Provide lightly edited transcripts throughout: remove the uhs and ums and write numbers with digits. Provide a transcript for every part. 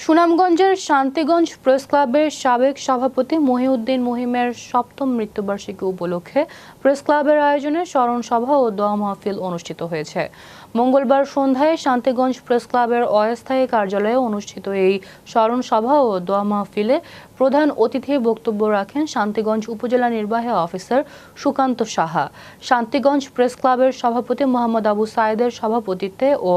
সুনামগঞ্জের শান্তিগঞ্জ প্রেস ক্লাবের সাবেক সভাপতি মহিউদ্দিন মহিমের সপ্তম মৃত্যুবার্ষিকী উপলক্ষে প্রেস ক্লাবের আয়োজনে স্মরণ সভা ও দোয়া মাহফিল অনুষ্ঠিত হয়েছে। মঙ্গলবার সন্ধ্যায় শান্তিগঞ্জ প্রেস ক্লাবের অস্থায়ী কার্যালয়ে অনুষ্ঠিত এই স্মরণ সভা ও দোয়া মাহফিলে প্রধান অতিথির বক্তব্য রাখেন শান্তিগঞ্জ উপজেলা নির্বাহী অফিসার সুকান্ত সাহা। শান্তিগঞ্জ প্রেস ক্লাবের সভাপতি মোহাম্মদ আবু সাইদের সভাপতিত্বে ও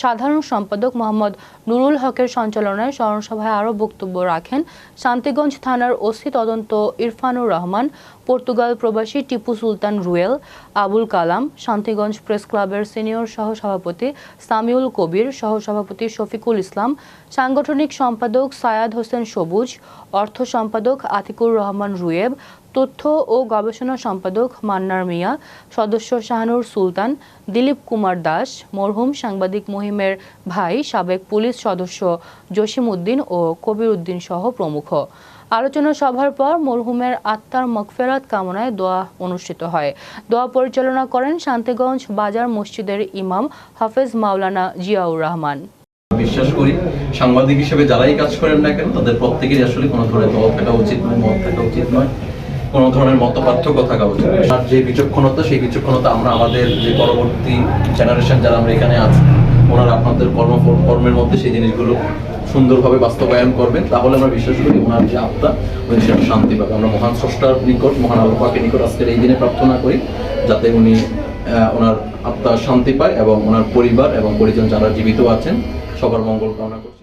সাধারণ সম্পাদক মোহাম্মদ নুরুল হকের সঞ্চালনায় স্মরণ সভায় আরও বক্তব্য রাখেন শান্তিগঞ্জ থানার ওসি তদন্ত ইরফানুর রহমান, পর্তুগাল প্রবাসী টিপু সুলতান রুয়েল, আবুল কালাম, শান্তিগঞ্জ প্রেস ক্লাবের সিনিয়র সহসভাপতি সামিউল কবির, সহসভাপতি শফিকুল ইসলাম, সাংগঠনিক সম্পাদক সায়াদ হোসেন সবুজ, অর্থ সম্পাদক আতিকুর রহমান রুয়েব, তথ্য ও গবেষণা সম্পাদক মান্নার মিয়া, সদস্য শাহানুর সুলতান, দিলীপ কুমার দাস, মরহুম সাংবাদিক মহিমের ভাই সাবেক পুলিশ সদস্য জসিম উদ্দিন ও কবির উদ্দিন সহ প্রমুখ। আলোচনা সভার পর মরহুমের আত্মার মাগফিরাত কামনায় দোয়া অনুষ্ঠিত হয়। দোয়া পরিচালনা করেন শান্তিগঞ্জ বাজার মসজিদের ইমাম হাফেজ মাওলানা জিয়াউর রহমান। বিশ্বাস করি সাংবাদিক হিসেবে যারাই কাজ করেন না কেন তাদের প্রত্যেকেরই আসলে কোনো ধরনের দল থাকা উচিত নয়, মত থাকা উচিত নয়, কোনো ধরনের মত পার্থক্য থাকা উচিত। আর যে বিচক্ষণতা, সেই বিচক্ষণতা আমরা আমাদের যে পরবর্তী জেনারেশন যারা আমরা এখানে আছি ওনারা আপনাদের কর্মের মধ্যে সেই জিনিসগুলো সুন্দরভাবে বাস্তবায়ন করবেন, তাহলে আমরা বিশ্বাস করি ওনার যে আত্মা উনি সেটা শান্তি পাবে। আমরা মহান স্রষ্টার নিকট, মহান আল্লাহ পাকের নিকট আজকের এই দিনে প্রার্থনা করি যাতে উনি ওনার আত্মা শান্তি পায় এবং ওনার পরিবার এবং পরিজন যারা জীবিত আছেন সবার মঙ্গল কামনা করি।